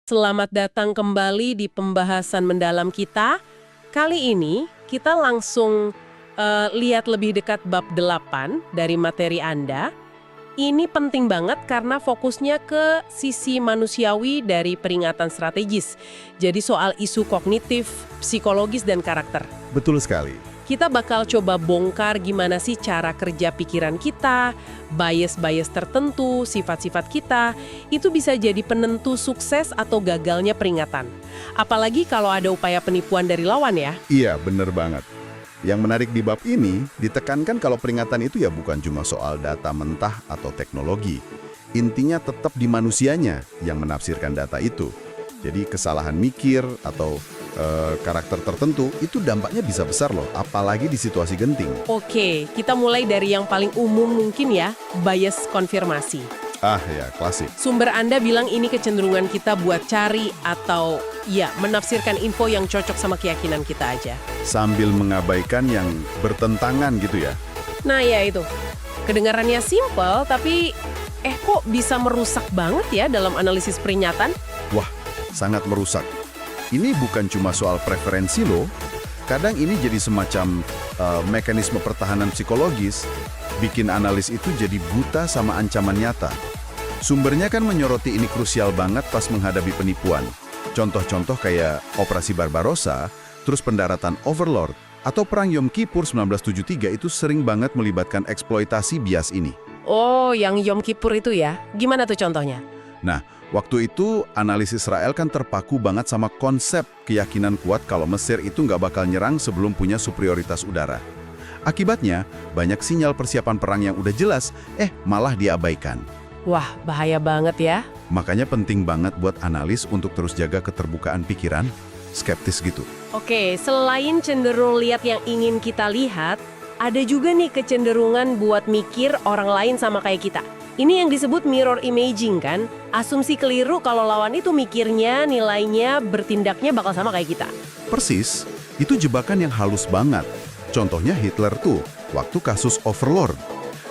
Selamat datang kembali di pembahasan mendalam kita. Kali ini kita langsung lihat lebih dekat bab 8 dari materi Anda. Ini penting banget karena fokusnya ke sisi manusiawi dari peringatan strategis. Jadi soal isu kognitif, psikologis, dan karakter. Betul sekali. Kita bakal coba bongkar gimana sih cara kerja pikiran kita, bias-bias tertentu, sifat-sifat kita, itu bisa jadi penentu sukses atau gagalnya peringatan. Apalagi kalau ada upaya penipuan dari lawan ya. Iya, bener banget. Yang menarik di bab ini, ditekankan kalau peringatan itu ya bukan cuma soal data mentah atau teknologi. Intinya tetap di manusianya yang menafsirkan data itu. Jadi kesalahan mikir atau karakter tertentu itu dampaknya bisa besar loh, apalagi di situasi genting. Oke, kita mulai dari yang paling umum mungkin ya, bias konfirmasi. Ah ya, klasik. Sumber Anda bilang ini kecenderungan kita buat cari atau ya menafsirkan info yang cocok sama keyakinan kita aja. Sambil mengabaikan yang bertentangan gitu ya. Nah ya itu, kedengarannya simpel tapi kok bisa merusak banget ya dalam analisis peringatan? Wah, sangat merusak. Ini bukan cuma soal preferensi loh. Kadang ini jadi semacam mekanisme pertahanan psikologis, bikin analis itu jadi buta sama ancaman nyata. Sumbernya kan menyoroti ini krusial banget pas menghadapi penipuan. Contoh-contoh kayak Operasi Barbarossa, terus pendaratan Overlord, atau Perang Yom Kippur 1973 itu sering banget melibatkan eksploitasi bias ini. Oh, yang Yom Kippur itu ya? Gimana tuh contohnya? Nah, waktu itu analis Israel kan terpaku banget sama konsep keyakinan kuat kalau Mesir itu nggak bakal nyerang sebelum punya superioritas udara. Akibatnya, banyak sinyal persiapan perang yang udah jelas, malah diabaikan. Wah, bahaya banget ya. Makanya penting banget buat analis untuk terus jaga keterbukaan pikiran, skeptis gitu. Oke, selain cenderung lihat yang ingin kita lihat, ada juga nih kecenderungan buat mikir orang lain sama kayak kita. Ini yang disebut mirror imaging kan? Asumsi keliru kalau lawan itu mikirnya, nilainya, bertindaknya bakal sama kayak kita. Persis, itu jebakan yang halus banget. Contohnya Hitler tuh, waktu kasus Overlord.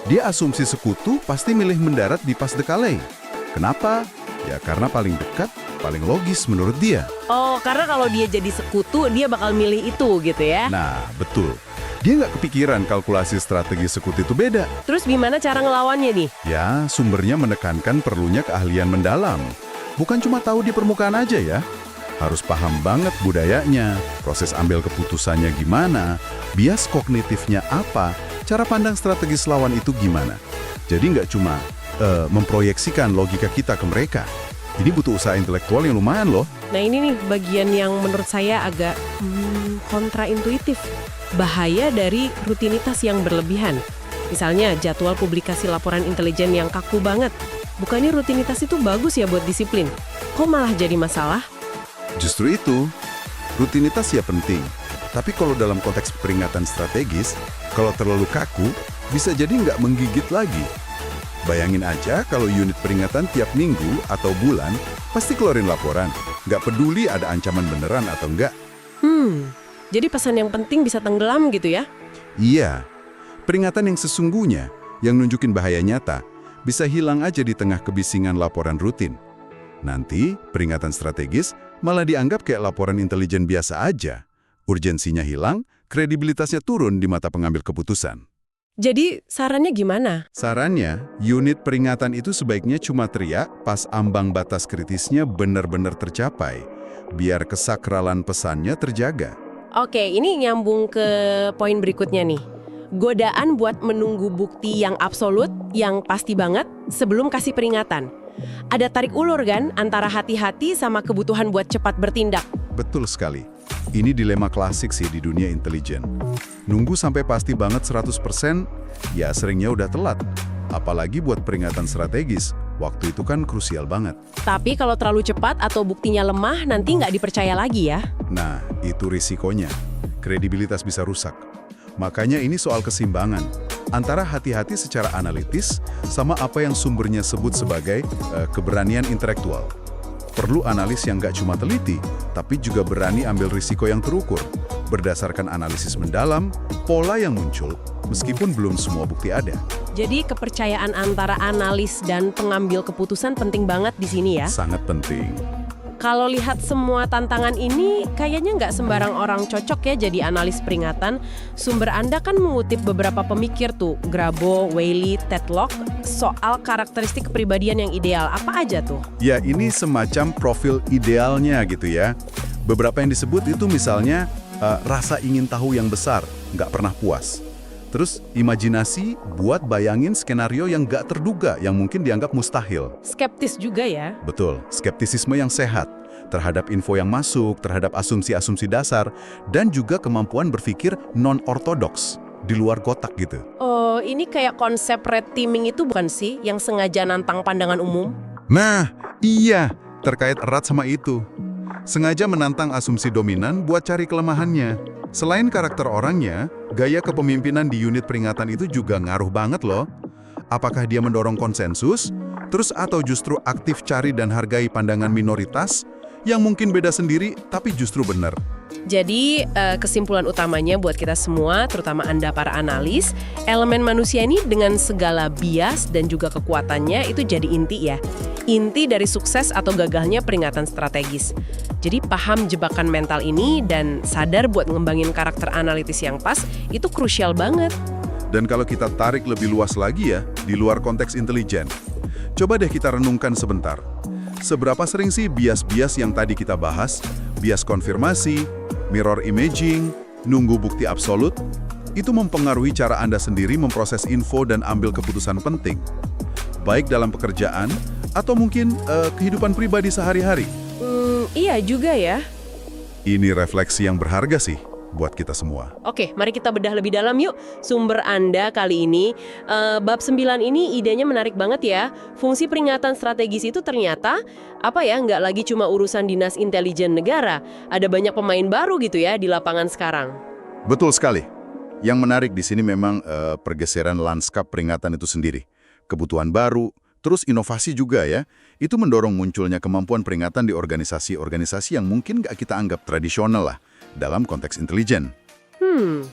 Dia asumsi sekutu pasti milih mendarat di Pas de Calais. Kenapa? Ya karena paling dekat, paling logis menurut dia. Oh, karena kalau dia jadi sekutu, dia bakal milih itu gitu ya? Nah, betul. Dia nggak kepikiran kalkulasi strategi sekutu itu beda. Terus gimana cara ngelawannya nih? Ya, sumbernya menekankan perlunya keahlian mendalam. Bukan cuma tahu di permukaan aja ya. Harus paham banget budayanya, proses ambil keputusannya gimana, bias kognitifnya apa, cara pandang strategis lawan itu gimana. Jadi nggak cuma memproyeksikan logika kita ke mereka. Ini butuh usaha intelektual yang lumayan loh. Nah ini nih bagian yang menurut saya agak kontraintuitif. Bahaya dari rutinitas yang berlebihan. Misalnya jadwal publikasi laporan intelijen yang kaku banget. Bukannya rutinitas itu bagus ya buat disiplin? Kok malah jadi masalah? Justru itu, rutinitas ya penting. Tapi kalau dalam konteks peringatan strategis, kalau terlalu kaku, bisa jadi nggak menggigit lagi. Bayangin aja kalau unit peringatan tiap minggu atau bulan pasti keluarin laporan. Nggak peduli ada ancaman beneran atau enggak. Jadi pesan yang penting bisa tenggelam gitu ya? Iya, peringatan yang sesungguhnya, yang nunjukin bahaya nyata, bisa hilang aja di tengah kebisingan laporan rutin. Nanti, peringatan strategis malah dianggap kayak laporan intelijen biasa aja. Urgensinya hilang, kredibilitasnya turun di mata pengambil keputusan. Jadi sarannya gimana? Sarannya, unit peringatan itu sebaiknya cuma teriak pas ambang batas kritisnya benar-benar tercapai, biar kesakralan pesannya terjaga. Oke, ini nyambung ke poin berikutnya nih. Godaan buat menunggu bukti yang absolut, yang pasti banget, sebelum kasih peringatan. Ada tarik ulur kan antara hati-hati sama kebutuhan buat cepat bertindak. Betul sekali. Ini dilema klasik sih di dunia intelijen. Nunggu sampai pasti banget 100%, ya seringnya udah telat. Apalagi buat peringatan strategis, waktu itu kan krusial banget. Tapi kalau terlalu cepat atau buktinya lemah, nanti nggak dipercaya lagi ya. Nah, itu risikonya. Kredibilitas bisa rusak. Makanya ini soal keseimbangan antara hati-hati secara analitis sama apa yang sumbernya sebut sebagai keberanian intelektual. Perlu analis yang nggak cuma teliti, tapi juga berani ambil risiko yang terukur, berdasarkan analisis mendalam, pola yang muncul, meskipun belum semua bukti ada. Jadi kepercayaan antara analis dan pengambil keputusan penting banget di sini ya? Sangat penting. Kalau lihat semua tantangan ini, kayaknya nggak sembarang orang cocok ya jadi analis peringatan. Sumber Anda kan mengutip beberapa pemikir tuh, Grabo, Wiley, Tetlock, soal karakteristik kepribadian yang ideal. Apa aja tuh? Ya, ini semacam profil idealnya gitu ya. Beberapa yang disebut itu misalnya rasa ingin tahu yang besar, nggak pernah puas. Terus imajinasi buat bayangin skenario yang nggak terduga, yang mungkin dianggap mustahil. Skeptis juga ya? Betul, skeptisisme yang sehat terhadap info yang masuk, terhadap asumsi-asumsi dasar, dan juga kemampuan berpikir non-ortodoks, di luar kotak gitu. Oh, ini kayak konsep red teaming itu bukan sih, yang sengaja nantang pandangan umum? Nah, iya, terkait erat sama itu. Sengaja menantang asumsi dominan buat cari kelemahannya. Selain karakter orangnya, gaya kepemimpinan di unit peringatan itu juga ngaruh banget loh. Apakah dia mendorong konsensus, terus atau justru aktif cari dan hargai pandangan minoritas yang mungkin beda sendiri tapi justru benar. Jadi kesimpulan utamanya buat kita semua, terutama Anda para analis, elemen manusia ini dengan segala bias dan juga kekuatannya itu jadi inti ya. Inti dari sukses atau gagalnya peringatan strategis. Jadi paham jebakan mental ini dan sadar buat ngembangin karakter analitis yang pas, itu krusial banget. Dan kalau kita tarik lebih luas lagi ya, di luar konteks intelijen, coba deh kita renungkan sebentar. Seberapa sering sih bias-bias yang tadi kita bahas, bias konfirmasi, mirror imaging, nunggu bukti absolut, itu mempengaruhi cara Anda sendiri memproses info dan ambil keputusan penting, baik dalam pekerjaan atau mungkin kehidupan pribadi sehari-hari. Iya juga ya. Ini refleksi yang berharga sih buat kita semua. Oke, mari kita bedah lebih dalam yuk. Sumber Anda kali ini, bab 9 ini idenya menarik banget ya. Fungsi peringatan strategis itu ternyata, nggak lagi cuma urusan dinas intelijen negara. Ada banyak pemain baru gitu ya di lapangan sekarang. Betul sekali. Yang menarik di sini memang pergeseran lanskap peringatan itu sendiri. Kebutuhan baru, terus inovasi juga ya. Itu mendorong munculnya kemampuan peringatan di organisasi-organisasi yang mungkin nggak kita anggap tradisional lah dalam konteks intelijen.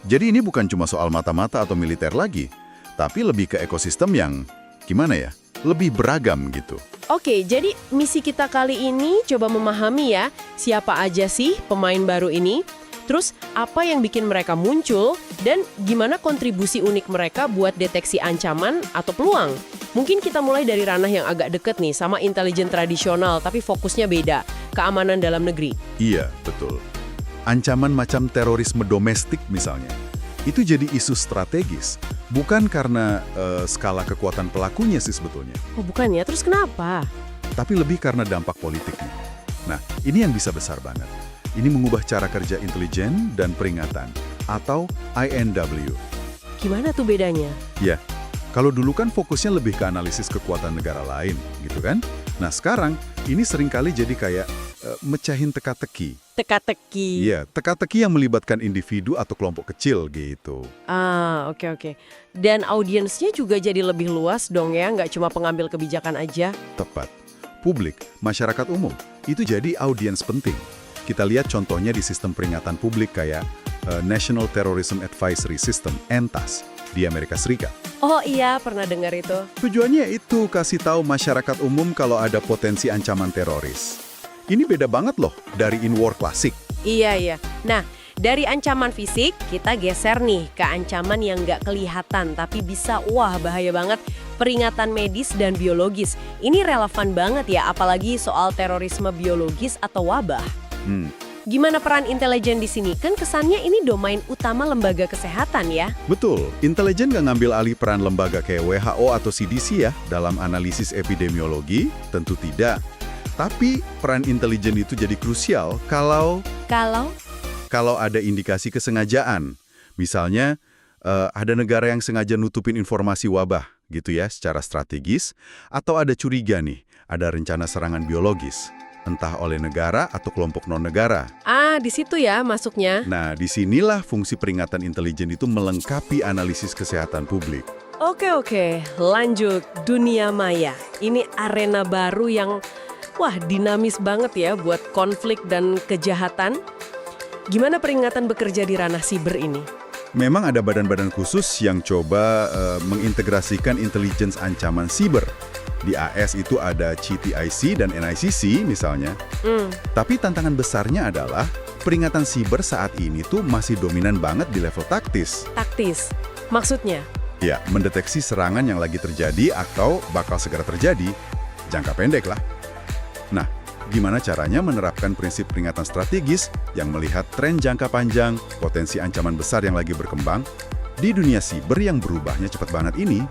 Jadi ini bukan cuma soal mata-mata atau militer lagi, tapi lebih ke ekosistem yang, gimana ya, lebih beragam gitu. Oke, jadi misi kita kali ini coba memahami ya, siapa aja sih pemain baru ini, terus apa yang bikin mereka muncul, dan gimana kontribusi unik mereka buat deteksi ancaman atau peluang. Mungkin kita mulai dari ranah yang agak deket nih, sama intelijen tradisional, tapi fokusnya beda, keamanan dalam negeri. Iya, betul. Ancaman macam terorisme domestik misalnya, itu jadi isu strategis, bukan karena skala kekuatan pelakunya sih sebetulnya. Oh bukan ya, terus kenapa? Tapi lebih karena dampak politiknya. Nah, ini yang bisa besar banget. Ini mengubah cara kerja intelijen dan peringatan, atau INW. Gimana tuh bedanya? Ya, kalau dulu kan fokusnya lebih ke analisis kekuatan negara lain, gitu kan? Nah sekarang, ini seringkali jadi kayak mecahin teka-teki. Teka-teki. Iya, teka-teki yang melibatkan individu atau kelompok kecil gitu. Oke. Dan audiensnya juga jadi lebih luas dong ya, nggak cuma pengambil kebijakan aja. Tepat. Publik, masyarakat umum, itu jadi audiens penting. Kita lihat contohnya di sistem peringatan publik kayak National Terrorism Advisory System, NTAS, di Amerika Serikat. Oh iya, pernah dengar itu. Tujuannya itu kasih tahu masyarakat umum kalau ada potensi ancaman teroris. Ini beda banget loh dari in war klasik. Iya. Nah, dari ancaman fisik, kita geser nih ke ancaman yang nggak kelihatan, tapi bisa, bahaya banget. Peringatan medis dan biologis. Ini relevan banget ya, apalagi soal terorisme biologis atau wabah. Gimana peran intelijen di sini? Kan kesannya ini domain utama lembaga kesehatan ya? Betul, intelijen nggak ngambil alih peran lembaga kayak WHO atau CDC ya dalam analisis epidemiologi, tentu tidak. Tapi peran intelijen itu jadi krusial kalau ada indikasi kesengajaan. Misalnya, ada negara yang sengaja nutupin informasi wabah gitu ya secara strategis, atau ada curiga nih, ada rencana serangan biologis, entah oleh negara atau kelompok non-negara. Di situ ya masuknya. Nah, disinilah fungsi peringatan intelijen itu melengkapi analisis kesehatan publik. Oke, lanjut. Dunia maya. Ini arena baru yang dinamis banget ya buat konflik dan kejahatan. Gimana peringatan bekerja di ranah siber ini? Memang ada badan-badan khusus yang coba mengintegrasikan intelligence ancaman siber. Di AS itu ada CTIC dan NICC misalnya. Tapi tantangan besarnya adalah peringatan siber saat ini tuh masih dominan banget di level taktis. Taktis? Maksudnya? Ya, mendeteksi serangan yang lagi terjadi atau bakal segera terjadi, jangka pendek lah. Nah, gimana caranya menerapkan prinsip peringatan strategis yang melihat tren jangka panjang, potensi ancaman besar yang lagi berkembang, di dunia siber yang berubahnya cepat banget ini?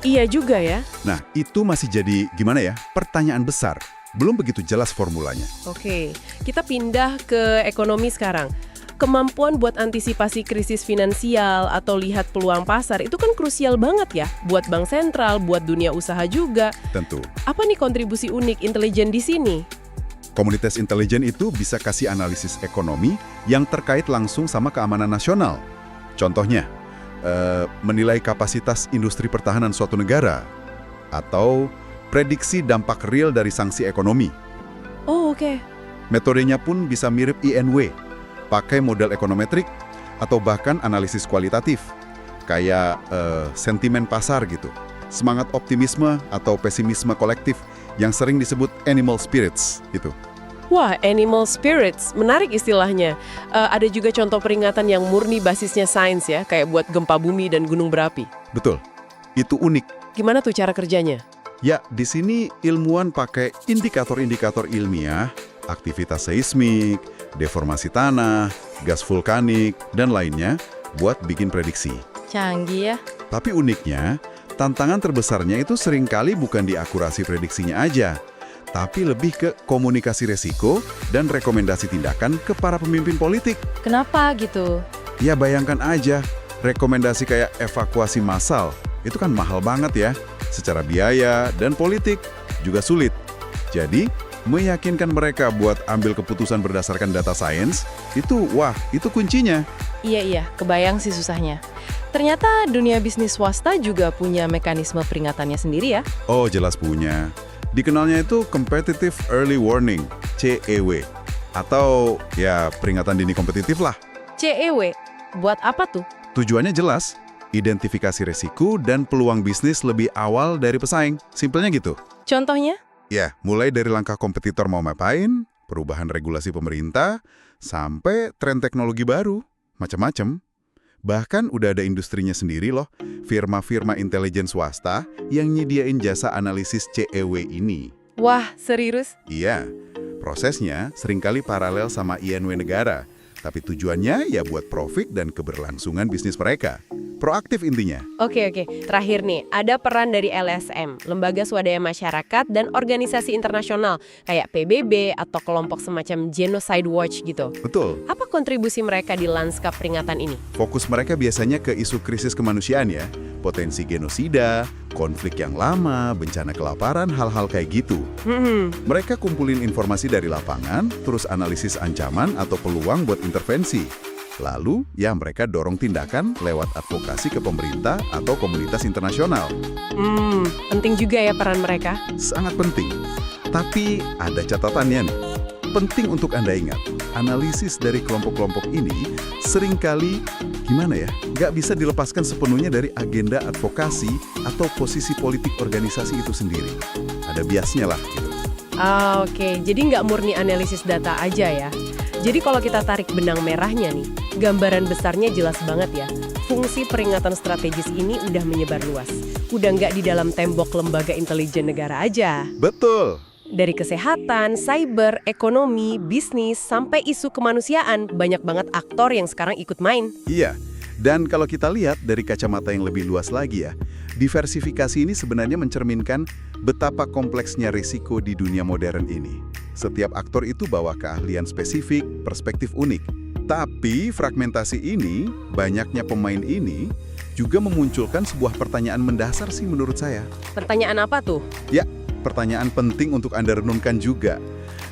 Iya juga ya. Nah, itu masih jadi, gimana ya, pertanyaan besar. Belum begitu jelas formulanya. Oke, kita pindah ke ekonomi sekarang. Kemampuan buat antisipasi krisis finansial atau lihat peluang pasar itu kan krusial banget ya buat bank sentral, buat dunia usaha juga. Tentu. Apa nih kontribusi unik intelijen di sini? Komunitas intelijen itu bisa kasih analisis ekonomi yang terkait langsung sama keamanan nasional. Contohnya, menilai kapasitas industri pertahanan suatu negara atau prediksi dampak real dari sanksi ekonomi. Oh, oke. Metodenya pun bisa mirip INW. Pakai model ekonometrik atau bahkan analisis kualitatif, kayak sentimen pasar gitu, semangat optimisme atau pesimisme kolektif yang sering disebut animal spirits gitu. Wah, animal spirits, menarik istilahnya. Ada juga contoh peringatan yang murni basisnya sains ya, kayak buat gempa bumi dan gunung berapi. Betul, itu unik. Gimana tuh cara kerjanya? Ya, di sini ilmuwan pakai indikator-indikator ilmiah, aktivitas seismik, deformasi tanah, gas vulkanik, dan lainnya buat bikin prediksi. Canggih ya. Tapi uniknya, tantangan terbesarnya itu seringkali bukan di akurasi prediksinya aja, tapi lebih ke komunikasi resiko dan rekomendasi tindakan ke para pemimpin politik. Kenapa gitu? Ya bayangkan aja, rekomendasi kayak evakuasi massal, itu kan mahal banget ya, secara biaya dan politik juga sulit. Jadi, meyakinkan mereka buat ambil keputusan berdasarkan data sains, itu kuncinya. Iya, kebayang sih susahnya. Ternyata dunia bisnis swasta juga punya mekanisme peringatannya sendiri ya? Oh, jelas punya. Dikenalnya itu Competitive Early Warning, CEW. Atau ya peringatan dini kompetitif lah. CEW? Buat apa tuh? Tujuannya jelas, identifikasi resiko dan peluang bisnis lebih awal dari pesaing. Simpelnya gitu. Contohnya? Ya, mulai dari langkah kompetitor mau ngapain, perubahan regulasi pemerintah, sampai tren teknologi baru, macam-macam. Bahkan udah ada industrinya sendiri loh, firma-firma intelijen swasta yang nyediain jasa analisis CEW ini. Wah, serius? Iya, prosesnya seringkali paralel sama INW negara, tapi tujuannya ya buat profit dan keberlangsungan bisnis mereka. Proaktif intinya. Oke. Terakhir nih, ada peran dari LSM, Lembaga Swadaya Masyarakat dan organisasi internasional kayak PBB atau kelompok semacam Genocide Watch gitu. Betul. Apa kontribusi mereka di lanskap peringatan ini? Fokus mereka biasanya ke isu krisis kemanusiaan ya. Potensi genosida, konflik yang lama, bencana kelaparan, hal-hal kayak gitu. Mereka kumpulin informasi dari lapangan, terus analisis ancaman atau peluang buat intervensi. Lalu, ya mereka dorong tindakan lewat advokasi ke pemerintah atau komunitas internasional. Penting juga ya peran mereka. Sangat penting. Tapi ada catatannya nih. Penting untuk Anda ingat, analisis dari kelompok-kelompok ini seringkali, nggak bisa dilepaskan sepenuhnya dari agenda advokasi atau posisi politik organisasi itu sendiri. Ada biasnya lah gitu. Oke, jadi nggak murni analisis data aja ya. Jadi kalau kita tarik benang merahnya nih, gambaran besarnya jelas banget ya. Fungsi peringatan strategis ini udah menyebar luas. Udah nggak di dalam tembok lembaga intelijen negara aja. Betul. Dari kesehatan, cyber, ekonomi, bisnis, sampai isu kemanusiaan, banyak banget aktor yang sekarang ikut main. Iya, dan kalau kita lihat dari kacamata yang lebih luas lagi ya, diversifikasi ini sebenarnya mencerminkan betapa kompleksnya risiko di dunia modern ini. Setiap aktor itu bawa keahlian spesifik, perspektif unik. Tapi fragmentasi ini, banyaknya pemain ini, juga memunculkan sebuah pertanyaan mendasar sih menurut saya. Pertanyaan apa tuh? Ya, pertanyaan penting untuk Anda renungkan juga.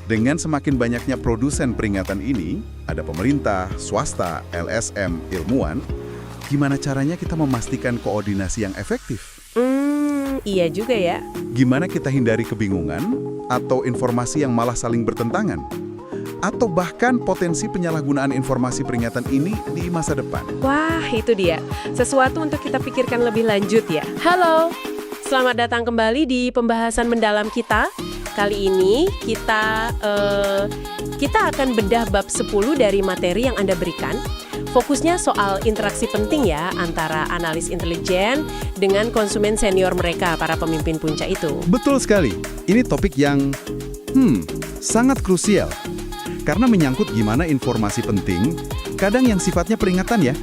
Dengan semakin banyaknya produsen peringatan ini, ada pemerintah, swasta, LSM, ilmuwan, gimana caranya kita memastikan koordinasi yang efektif? Iya juga ya. Gimana kita hindari kebingungan atau informasi yang malah saling bertentangan? atau bahkan potensi penyalahgunaan informasi peringatan ini di masa depan. Wah, itu dia. Sesuatu untuk kita pikirkan lebih lanjut ya. Halo, selamat datang kembali di pembahasan mendalam kita. Kali ini kita akan bedah bab 10 dari materi yang Anda berikan. Fokusnya soal interaksi penting ya antara analis intelijen dengan konsumen senior mereka, para pemimpin puncak itu. Betul sekali. Ini topik yang sangat krusial. Karena menyangkut gimana informasi penting, kadang yang sifatnya peringatan ya,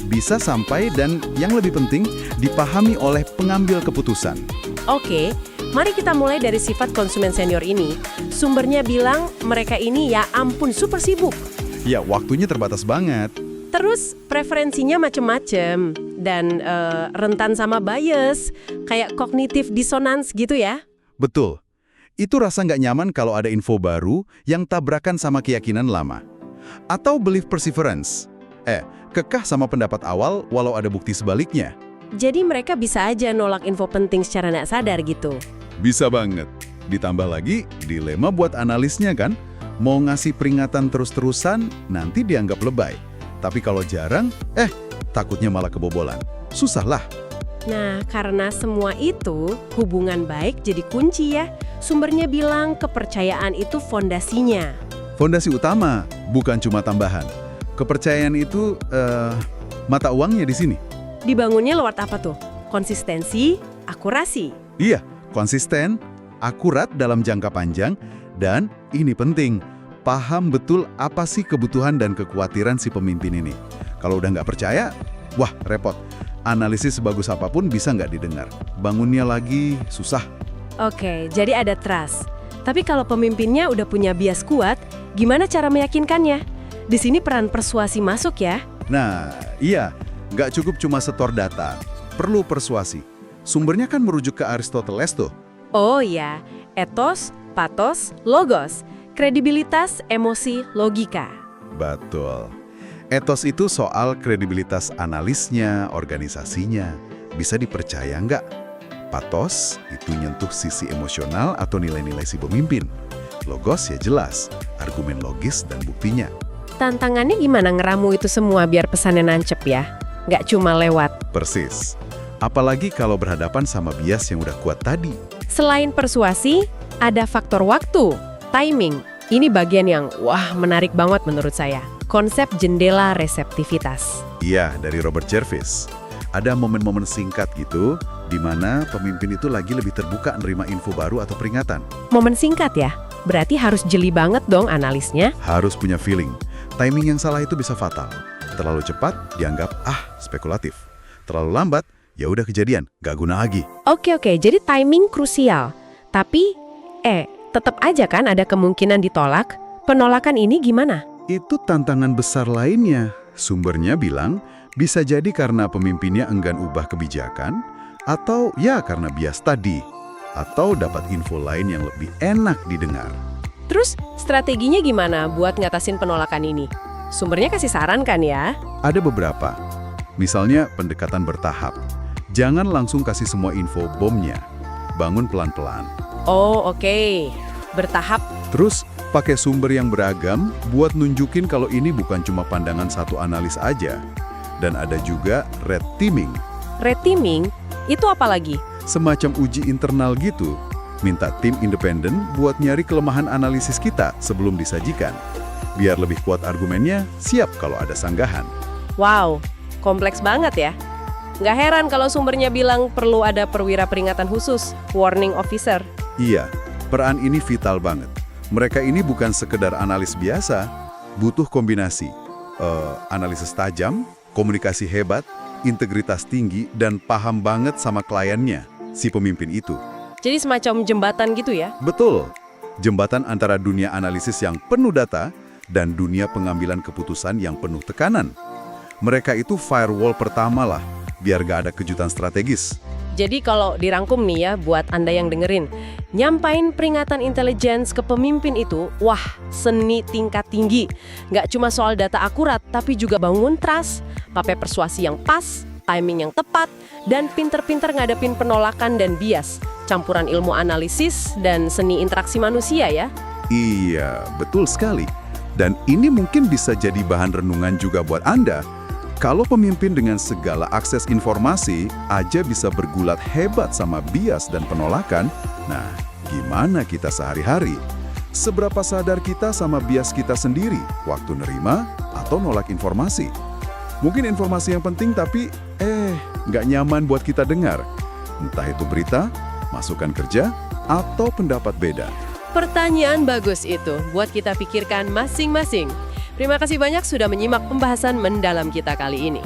bisa sampai dan yang lebih penting dipahami oleh pengambil keputusan. Oke, mari kita mulai dari sifat konsumen senior ini. Sumbernya bilang mereka ini ya ampun super sibuk. Ya, waktunya terbatas banget. Terus preferensinya macem-macem dan rentan sama bias, kayak cognitive dissonance gitu ya. Betul. Itu rasa nggak nyaman kalau ada info baru yang tabrakan sama keyakinan lama. Atau belief perseverance. Kekeh sama pendapat awal walau ada bukti sebaliknya. Jadi mereka bisa aja nolak info penting secara nggak sadar gitu. Bisa banget. Ditambah lagi, dilema buat analisnya kan. Mau ngasih peringatan terus-terusan, nanti dianggap lebay. Tapi kalau jarang, takutnya malah kebobolan. Susah lah. Nah, karena semua itu, hubungan baik jadi kunci ya. Sumbernya bilang kepercayaan itu fondasinya. Fondasi utama, bukan cuma tambahan. Kepercayaan itu, mata uangnya di sini. Dibangunnya lewat apa tuh? Konsistensi, akurasi. Iya, konsisten, akurat dalam jangka panjang, dan ini penting, paham betul apa sih kebutuhan dan kekhawatiran si pemimpin ini. Kalau udah nggak percaya, wah repot. Analisis sebagus apapun bisa nggak didengar. Bangunnya lagi susah. Oke, jadi ada trust. Tapi kalau pemimpinnya udah punya bias kuat, gimana cara meyakinkannya? Di sini peran persuasi masuk ya. Nah, iya, nggak cukup cuma setor data. Perlu persuasi. Sumbernya kan merujuk ke Aristoteles tuh. Oh iya, ethos, pathos, logos. Kredibilitas, emosi, logika. Betul. Ethos itu soal kredibilitas analisnya, organisasinya. Bisa dipercaya nggak? Pathos itu nyentuh sisi emosional atau nilai-nilai si pemimpin. Logos ya jelas, argumen logis dan buktinya. Tantangannya gimana ngeramu itu semua biar pesannya nancep ya? Nggak cuma lewat. Persis. Apalagi kalau berhadapan sama bias yang udah kuat tadi. Selain persuasi, ada faktor waktu, timing. Ini bagian yang menarik banget menurut saya. Konsep jendela reseptivitas. Iya, dari Robert Jervis. Ada momen-momen singkat gitu, di mana pemimpin itu lagi lebih terbuka nerima info baru atau peringatan. Momen singkat ya? Berarti harus jeli banget dong analisnya. Harus punya feeling. Timing yang salah itu bisa fatal. Terlalu cepat, dianggap spekulatif. Terlalu lambat, ya udah kejadian, gak guna lagi. Oke, jadi timing krusial. Tapi, tetap aja kan ada kemungkinan ditolak. Penolakan ini gimana? Itu tantangan besar lainnya. Sumbernya bilang, bisa jadi karena pemimpinnya enggan ubah kebijakan, atau ya karena bias tadi, atau dapat info lain yang lebih enak didengar. Terus, strateginya gimana buat ngatasin penolakan ini? Sumbernya kasih saran kan ya? Ada beberapa. Misalnya pendekatan bertahap. Jangan langsung kasih semua info bomnya. Bangun pelan-pelan. Oh, oke. Bertahap. Terus, pakai sumber yang beragam buat nunjukin kalau ini bukan cuma pandangan satu analis aja. Dan ada juga red teaming. Red teaming? Itu apa lagi? Semacam uji internal gitu. Minta tim independen buat nyari kelemahan analisis kita sebelum disajikan. Biar lebih kuat argumennya, siap kalau ada sanggahan. Wow, kompleks banget ya. Nggak heran kalau sumbernya bilang perlu ada perwira peringatan khusus, warning officer. Iya, peran ini vital banget. Mereka ini bukan sekedar analis biasa, butuh kombinasi. Analisis tajam, komunikasi hebat, integritas tinggi, dan paham banget sama kliennya, si pemimpin itu. Jadi semacam jembatan gitu ya? Betul. Jembatan antara dunia analisis yang penuh data dan dunia pengambilan keputusan yang penuh tekanan. Mereka itu firewall pertama lah, biar gak ada kejutan strategis. Jadi kalau dirangkum nih ya, buat Anda yang dengerin, nyampain peringatan intelligence ke pemimpin itu, seni tingkat tinggi. Nggak cuma soal data akurat, tapi juga bangun trust, pakai persuasi yang pas, timing yang tepat, dan pinter-pinter ngadepin penolakan dan bias. Campuran ilmu analisis dan seni interaksi manusia ya. Iya, betul sekali. Dan ini mungkin bisa jadi bahan renungan juga buat Anda. Kalau pemimpin dengan segala akses informasi aja bisa bergulat hebat sama bias dan penolakan, nah gimana kita sehari-hari? Seberapa sadar kita sama bias kita sendiri waktu nerima atau nolak informasi? Mungkin informasi yang penting tapi nggak nyaman buat kita dengar. Entah itu berita, masukan kerja, atau pendapat beda. Pertanyaan bagus itu buat kita pikirkan masing-masing. Terima kasih banyak sudah menyimak pembahasan mendalam kita kali ini.